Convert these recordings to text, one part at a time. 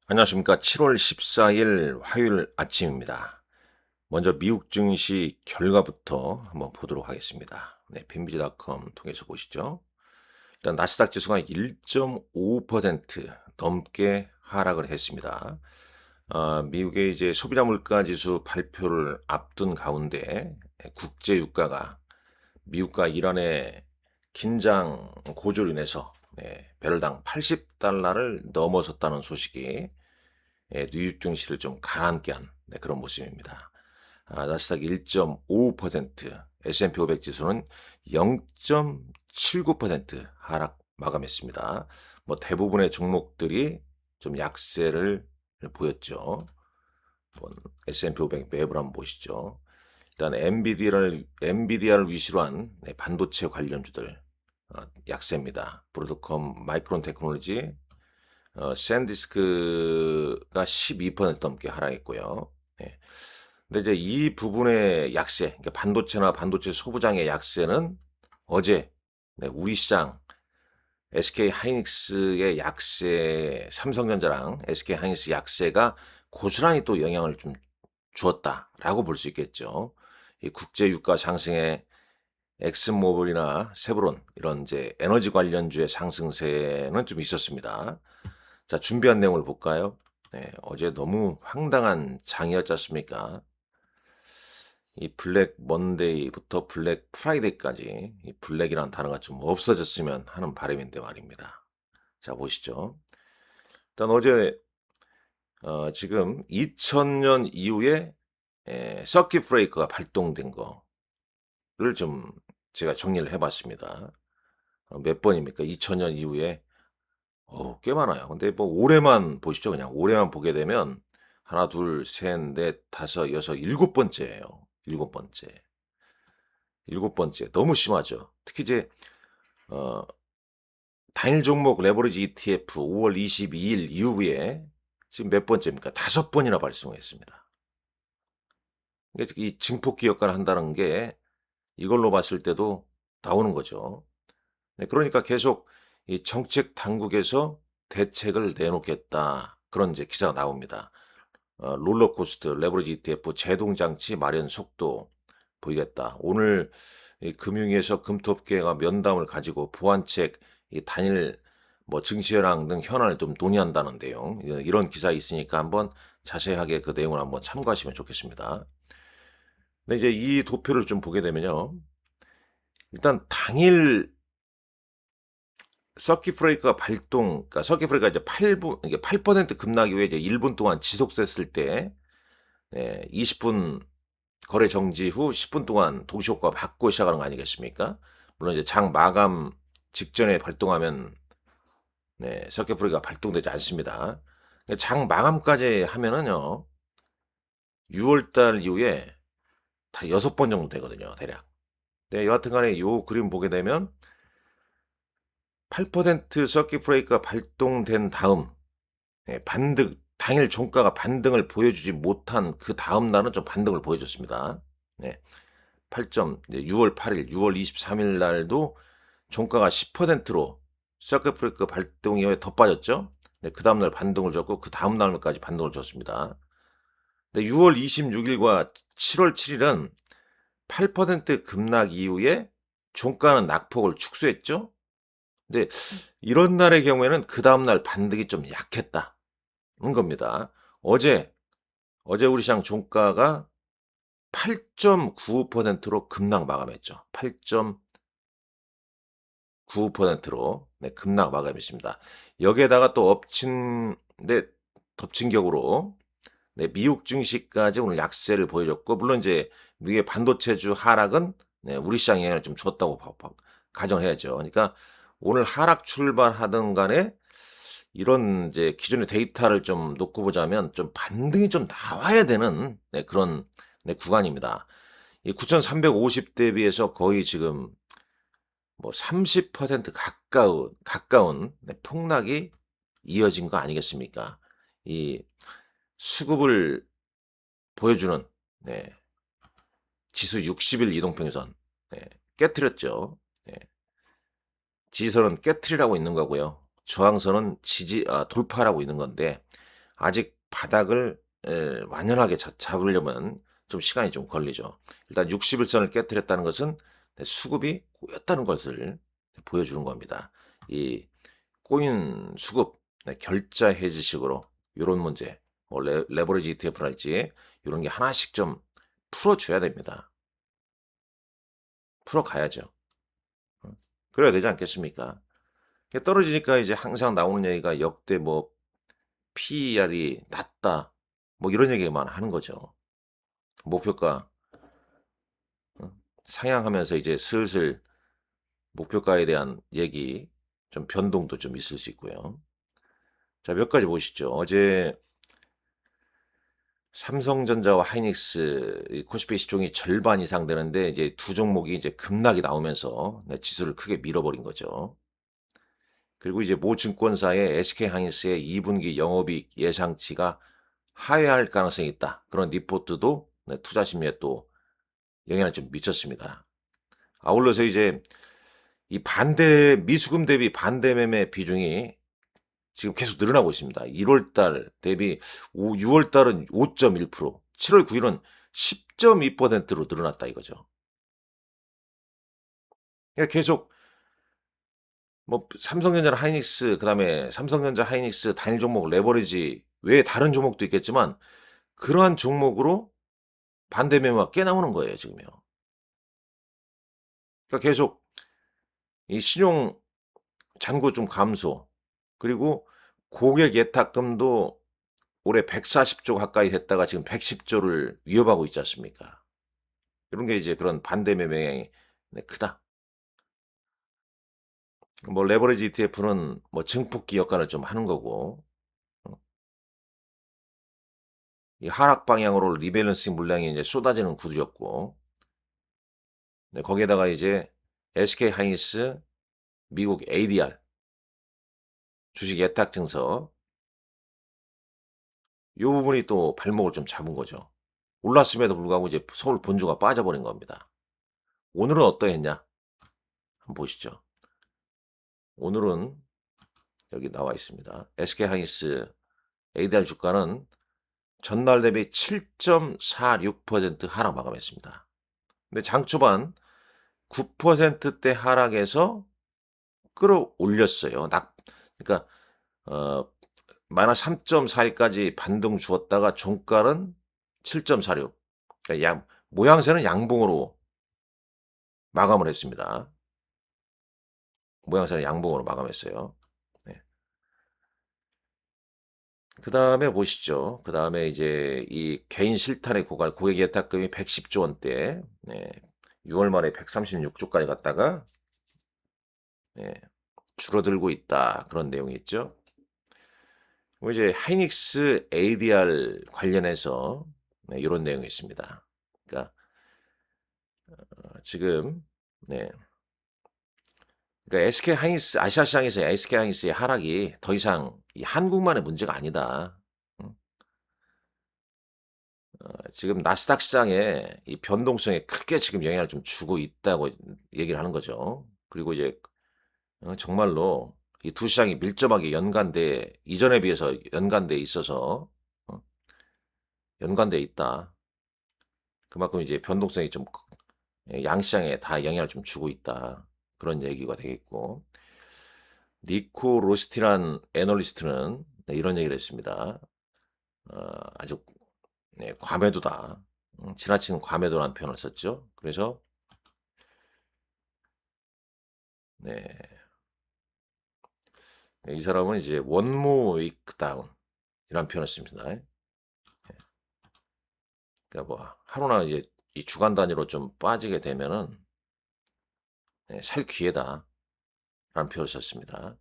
안녕하십니까. 7월 14일 화요일 아침입니다. 먼저 미국 증시 결과부터 한번 보도록 하겠습니다. 네, 핀비지닷컴 통해서 보시죠. 일단 나스닥 지수가 1.5% 넘게 하락을 했습니다. 미국의 이제 소비자 물가 지수 발표를 앞둔 가운데 국제 유가가 미국과 이란의 긴장 고조로 인해서 배럴당 80달러를 넘어섰다는 소식이 뉴욕 증시를 좀 가라앉게 한 그런 모습입니다. 나스닥 1.55%, S&P 500 지수는 0.79% 하락 마감했습니다. 뭐 대부분의 종목들이 좀 약세를 보였죠. S&P 500 맵을 한번 보시죠. 일단 엔비디아를 위시로 한 반도체 관련주들 약세입니다. 브로드컴, 마이크론 테크놀로지, 샌디스크가 12% 넘게 하락했고요. 예. 근데 이제 이 부분의 약세, 그러니까 반도체나 반도체 소부장의 약세는 어제 우리 시장 SK 하이닉스의 약세, 삼성전자랑 SK 하이닉스 약세가 고스란히 또 영향을 좀 주었다라고 볼 수 있겠죠. 이 국제 유가 상승에 엑슨모빌이나 세브론 이런 이제 에너지 관련주의 상승세는 좀 있었습니다. 자, 준비한 내용을 볼까요? 네, 어제 너무 황당한 장이었지 않습니까? 이 블랙 먼데이부터 블랙 프라이데이까지 이 블랙이라는 단어가 좀 없어졌으면 하는 바람인데 말입니다. 자, 보시죠. 일단 어제 지금 2000년 이후에 서킷 브레이커가 발동된 거를 좀 제가 정리를 해봤습니다. 몇 번입니까? 2000년 이후에 꽤 많아요. 근데 뭐 올해만 보시죠. 그냥 올해만 보게 되면 하나, 둘, 셋, 넷, 다섯, 여섯, 일곱 번째예요. 일곱 번째. 일곱 번째. 너무 심하죠. 특히 이제 어, 단일 종목 레버리지 ETF 5월 22일 이후에 지금 몇 번째입니까? 다섯 번이나 발생했습니다. 이게 이 증폭 기업가를 한다는 게 이걸로 봤을 때도 나오는 거죠. 네, 그러니까 계속 이 정책 당국에서 대책을 내놓겠다. 그런 이제 기사가 나옵니다. 롤러코스터, 레버리지 ETF, 제동장치 마련 속도 보이겠다. 오늘 이 금융위에서 금토업계가 면담을 가지고 보완책, 이 단일 뭐 증시현황 등 현안을 좀 논의한다는 내용, 이런 기사 있으니까 한번 자세하게 그 내용을 한번 참고하시면 좋겠습니다. 근데 이제 이 도표를 좀 보게 되면요. 일단 당일 서킷 브레이커가 발동, 그러니까 서킷 브레이커가 이제 8분, 이게 8% 급락 이후에 이제 1분 동안 지속됐을 때, 20분 거래 정지 후 10분 동안 동시효과 받고 시작하는 거 아니겠습니까? 물론 이제 장 마감 직전에 발동하면 서킷 브레이크가 발동되지 않습니다. 장 마감까지 하면은요 6월달 이후에 다 6번 정도 되거든요 대략. 네, 여하튼간에 요 그림 보게 되면 8% 서킷 브레이크가 발동된 다음 반등 당일 종가가 반등을 보여주지 못한 그 다음 날은 좀 반등을 보여줬습니다. 네. 8점 6월 8일, 6월 23일 날도 종가가 10%로 서킷 브레이크 발동 이후에 더 빠졌죠. 네, 그 다음날 반등을 줬고 그 다음 날까지 반등을 줬습니다. 네, 6월 26일과 7월 7일은 8% 급락 이후에 종가는 낙폭을 축소했죠. 근데 이런 날의 경우에는 그 다음날 반등이 좀 약했다는 겁니다. 어제 우리 시장 종가가 8.95%로 급락 마감했죠. 8.95%로 급락 마감했습니다. 여기에다가 또 덮친 격으로 미국 증시까지 오늘 약세를 보여줬고 물론 이제 미국의 반도체주 하락은 우리 시장 영향을 좀 줬다고 가정해야죠. 그러니까 오늘 하락 출발하든 간에 이런 이제 기존의 데이터를 좀 놓고 보자면 좀 반등이 좀 나와야 되는 그런 구간입니다. 이 9,350 대비해서 거의 지금 뭐 30% 가까운 폭락이 이어진 거 아니겠습니까? 이 수급을 보여주는 네, 지수 60일 이동평선 깨트렸죠. 지지선은 깨트리라고 있는 거고요. 저항선은 돌파라고 있는 건데 아직 바닥을 완연하게 잡으려면 좀 시간이 좀 걸리죠. 일단 60일선을 깨뜨렸다는 것은 수급이 꼬였다는 것을 보여주는 겁니다. 이 꼬인 수급, 결자 해지식으로 요런 문제, 뭐 레버리지 ETF랄지 요런 게 하나씩 좀 풀어줘야 됩니다. 풀어가야죠. 그래야 되지 않겠습니까? 떨어지니까 이제 항상 나오는 얘기가 역대 뭐 PER이 낮다. 뭐 이런 얘기만 하는 거죠. 목표가 상향하면서 이제 슬슬 목표가에 대한 얘기 좀 변동도 좀 있을 수 있고요. 자, 몇 가지 보시죠. 어제 삼성전자와 하이닉스 코스피 시총이 절반 이상 되는데 이제 두 종목이 이제 급락이 나오면서 지수를 크게 밀어버린 거죠. 그리고 이제 모 증권사의 SK하이닉스의 2분기 영업이익 예상치가 하회할 가능성이 있다. 그런 리포트도 투자 심리에 또 영향을 좀 미쳤습니다. 아울러서 이제 이 반대 미수금 대비 반대 매매 비중이 지금 계속 늘어나고 있습니다. 1월 달 대비 6월 달은 5.1%, 7월 9일은 10.2%로 늘어났다 이거죠. 그러니까 계속 뭐 삼성전자나 하이닉스 그다음에 삼성전자 하이닉스 단일 종목 레버리지 외에 다른 종목도 있겠지만 그러한 종목으로 반대 매매가 꽤 나오는 거예요, 지금요. 그러니까 계속 이 신용 잔고 좀 감소 그리고 고객 예탁금도 올해 140조 가까이 됐다가 지금 110조를 위협하고 있지 않습니까? 이런 게 이제 그런 반대 매매 영향이 크다. 뭐 레버리지 ETF는 뭐 증폭기 역할을 좀 하는 거고 어, 이 하락 방향으로 리밸런싱 물량이 이제 쏟아지는 구조였고 거기에다가 이제 SK 하이닉스 미국 ADR 주식 예탁 증서 이 부분이 또 발목을 좀 잡은 거죠. 올랐음에도 불구하고 이제 서울 본주가 빠져버린 겁니다. 오늘은 어떠했냐? 한번 보시죠. 오늘은 여기 나와 있습니다. SK하이닉스 ADR 주가는 전날 대비 7.46% 하락 마감했습니다. 근데 장 초반 9%대 하락에서 끌어올렸어요. 그러니까 어, 마이너스 3.41까지 반등 주었다가 종가는 7.46. 그러니까 모양새는 양봉으로 마감을 했습니다. 모양새는 양봉으로 마감했어요. 네. 그 다음에 보시죠. 그 다음에 이제 이 개인 실탄의 고갈 고객 예탁금이 110조 원대, 네. 6월 말에 136조까지 갔다가 네. 줄어들고 있다. 그런 내용이 있죠. 그리고 이제 하이닉스 ADR 관련해서 네, 이런 내용이 있습니다. 그러니까 지금 네. 그러니까 SK 하이닉스 아시아 시장에서 SK 하이닉스의 하락이 더 이상 이 한국만의 문제가 아니다. 음. 지금 나스닥 시장에 이 변동성에 크게 지금 영향을 좀 주고 있다고 얘기를 하는 거죠. 그리고 이제 정말로 이 두 시장이 밀접하게 연관돼 이전에 비해서 연관돼 있어서 어, 연관돼 있다. 그만큼 이제 변동성이 좀 양시장에 다 영향을 좀 주고 있다. 그런 얘기가 되겠고 니코 로스티란 애널리스트는 이런 얘기를 했습니다. 아주 과매도다. 지나치는 과매도라는 표현을 썼죠. 그래서 네, 이 사람은 이제 원모 웨이크다운 이런 표현을 씁니다. 그러니까 뭐 하루나 이제 이 주간 단위로 좀 빠지게 되면은 살 기회다라는 표현을 썼습니다.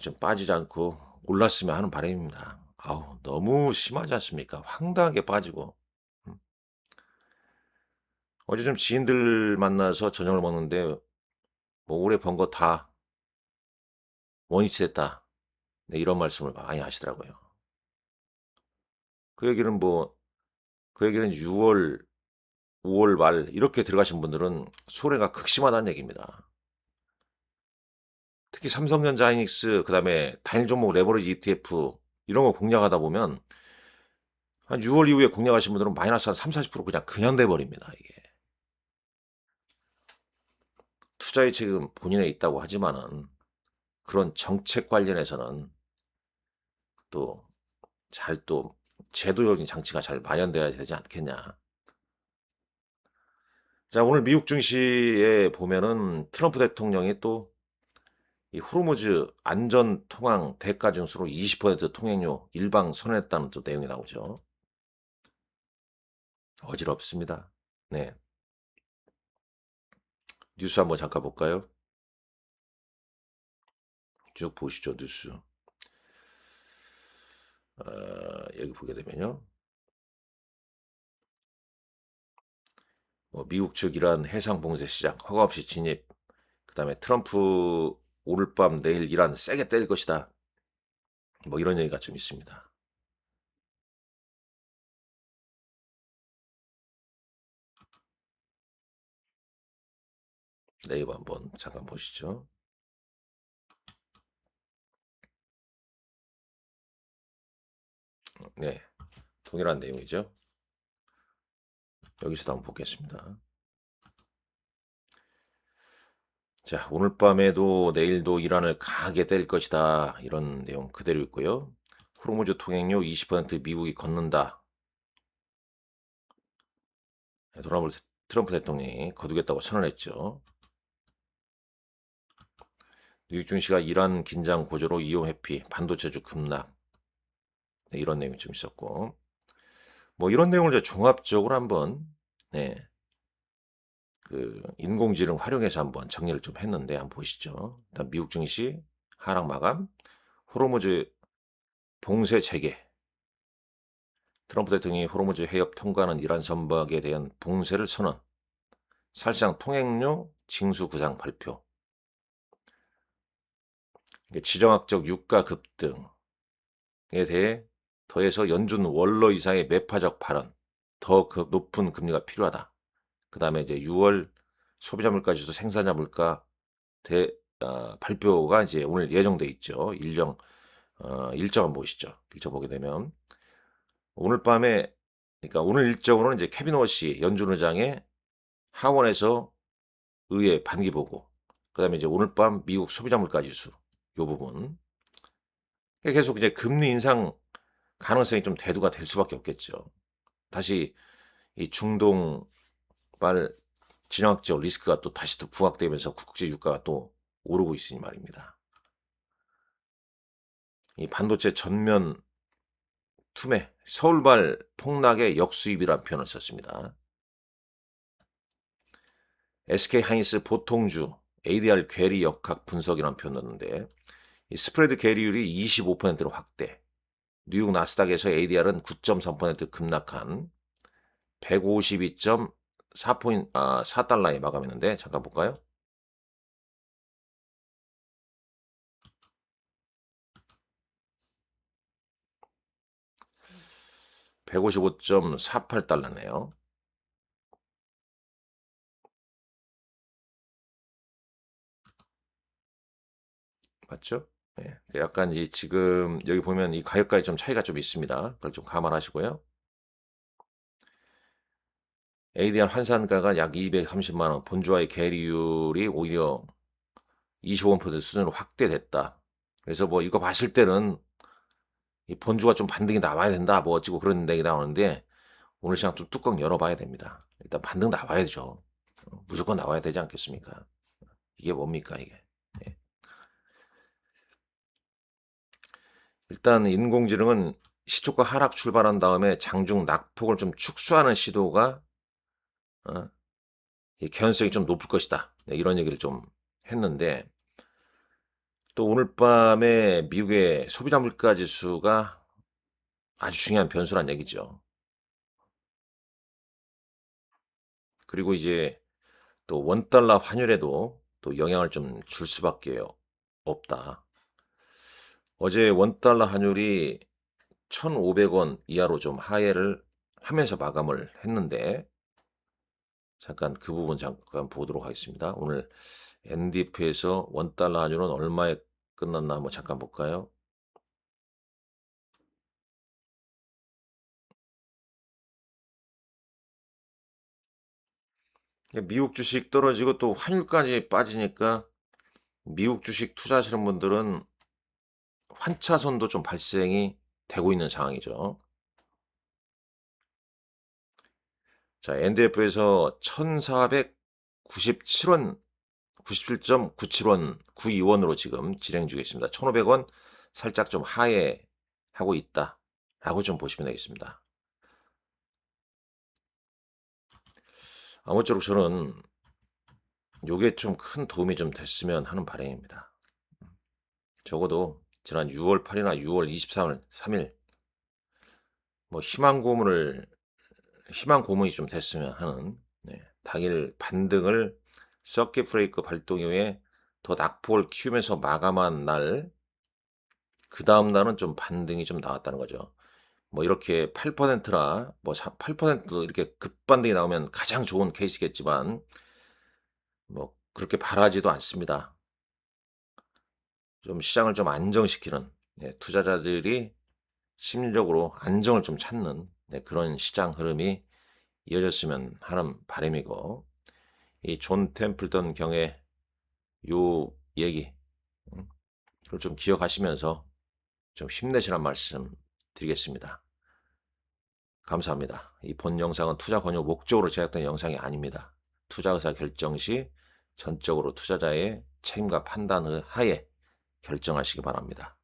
좀 빠지지 않고 올랐으면 하는 바람입니다. 아우 너무 심하지 않습니까? 황당하게 빠지고. 음. 어제 좀 지인들 만나서 저녁을 먹는데 뭐 올해 번 거 다 원위치 됐다. 네, 이런 말씀을 많이 하시더라고요. 그 얘기는 뭐 그 얘기는 6월, 5월 말 이렇게 들어가신 분들은 손해가 극심하다는 얘기입니다. 특히 삼성전자 하이닉스 그다음에 단일 종목 레버리지 ETF 이런 거 공략하다 보면 한 6월 이후에 공략하신 분들은 마이너스 한 30-40% 그냥 돼 버립니다, 이게. 투자의 책임은 본인에 있다고 하지만은 그런 정책 관련해서는 또 제도적인 장치가 잘 마련돼야 되지 않겠냐. 자, 오늘 미국 증시에 보면은 트럼프 대통령이 또 이 호르무즈 안전 통항 대가 증수로 20% 통행료 일방 선언했다는 또 내용이 나오죠. 어지럽습니다. 네. 뉴스 한번 잠깐 볼까요? 쭉 보시죠, 뉴스. 여기 보게 되면요. 뭐 미국 측 이란 해상 봉쇄 시작, 허가 없이 진입, 그다음에 트럼프 오늘 밤 내일 이란 세게 때릴 것이다. 뭐 이런 얘기가 좀 있습니다. 네이버 한번 잠깐 보시죠. 네, 동일한 내용이죠. 여기서도 한번 보겠습니다. 자, 오늘 밤에도 내일도 이란을 강하게 때릴 것이다. 이런 내용 그대로 있고요. 호르무즈 통행료 20% 미국이 걷는다. 도널드 트럼프 대통령이 거두겠다고 선언했죠. 미국 증시가 이란 긴장 고조로 이용 회피, 반도체주 급락. 네, 이런 내용이 좀 있었고. 뭐 이런 내용을 이제 종합적으로 한번 네, 그 인공지능 활용해서 한번 정리를 좀 했는데 한번 보시죠. 일단 미국 증시 하락 마감, 호르무즈 봉쇄 재개. 트럼프 대통령이 호르무즈 해협 통과하는 이란 선박에 대한 봉쇄를 선언. 사실상 통행료 징수 구상 발표. 지정학적 유가 급등에 대해 더해서 연준 원로 이상의 매파적 발언, 더 높은 금리가 필요하다. 그 다음에 이제 6월 소비자 물가 지수, 생산자 물가 발표가 이제 오늘 예정돼 있죠. 일정 한번 보시죠. 일정 보게 되면 오늘 밤에, 그러니까 오늘 일정으로는 이제 케빈 워시 연준 의장의 하원에서 의회 반기 보고, 그다음에 이제 오늘 밤 미국 소비자 물가 지수 요 부분 계속 이제 금리 인상 가능성이 좀 대두가 될 수밖에 없겠죠. 다시 이 중동발 진영학적 리스크가 또 다시 또 부각되면서 국제 유가가 또 오르고 있으니 말입니다. 이 반도체 전면 투매, 서울발 폭락의 역수입이라는 표현을 썼습니다. SK 하이닉스 보통주, ADR 괴리 역학 분석이라는 표현을 넣었는데 이 스프레드 괴리율이 25%로 확대. 뉴욕 나스닥에서 ADR은 9.3% 급락한 152.4달러에 마감했는데 잠깐 볼까요? 155.48달러네요. 맞죠? 네. 약간 지금 여기 보면 이 가격까지 좀 차이가 좀 있습니다. 그걸 좀 감안하시고요. ADR 환산가가 약 230만 원, 본주와의 괴리율이 오히려 25% 수준으로 확대됐다. 그래서 뭐 이거 봤을 때는 이 본주가 좀 반등이 나와야 된다. 뭐 어찌고 그런 얘기 나오는데 오늘 시장 좀 뚜껑 열어봐야 됩니다. 일단 반등 나와야죠. 무조건 나와야 되지 않겠습니까? 이게 뭡니까 이게? 예. 일단 인공지능은 시초가 하락 출발한 다음에 장중 낙폭을 좀 축소하는 시도가 이 개연성이 좀 높을 것이다. 네, 이런 얘기를 좀 했는데 또 오늘 밤에 미국의 소비자 물가 지수가 아주 중요한 변수란 얘기죠. 그리고 이제 또 원달러 환율에도 또 영향을 좀 줄 수밖에 없다. 어제 원달러 환율이 1,500원 이하로 좀 하회를 하면서 마감을 했는데 잠깐 그 부분 잠깐 보도록 하겠습니다. 오늘 NDF에서 $1 한율은 얼마에 끝났나 한번 잠깐 볼까요? 미국 주식 떨어지고 또 환율까지 빠지니까 미국 주식 투자하시는 분들은 환차손도 좀 발생이 되고 있는 상황이죠. 자, NDF에서 1,497원, 97.97원, 92원으로 지금 진행 중에 있습니다. 1,500원 살짝 좀 하회하고 있다라고 좀 보시면 되겠습니다. 아무쪼록 저는 요게 좀 큰 도움이 좀 됐으면 하는 바람입니다. 적어도 지난 6월 8일이나 6월 23일 뭐 희망 고문이 좀 됐으면 하는, 당일 반등을 서킷 브레이크 발동 이후에 더 낙폭을 키우면서 마감한 날, 그 다음 날은 좀 반등이 좀 나왔다는 거죠. 뭐 이렇게 8%나 뭐 8%도 이렇게 급반등이 나오면 가장 좋은 케이스겠지만 뭐 그렇게 바라지도 않습니다. 좀 시장을 좀 안정시키는, 투자자들이 심리적으로 안정을 좀 찾는, 그런 시장 흐름이 이어졌으면 하는 바람이고, 이 존 템플턴 경의 요 얘기, 그걸 좀 기억하시면서 좀 힘내시란 말씀 드리겠습니다. 감사합니다. 이 본 영상은 투자 권유 목적으로 제작된 영상이 아닙니다. 투자 의사 결정 시 전적으로 투자자의 책임과 판단 하에 결정하시기 바랍니다.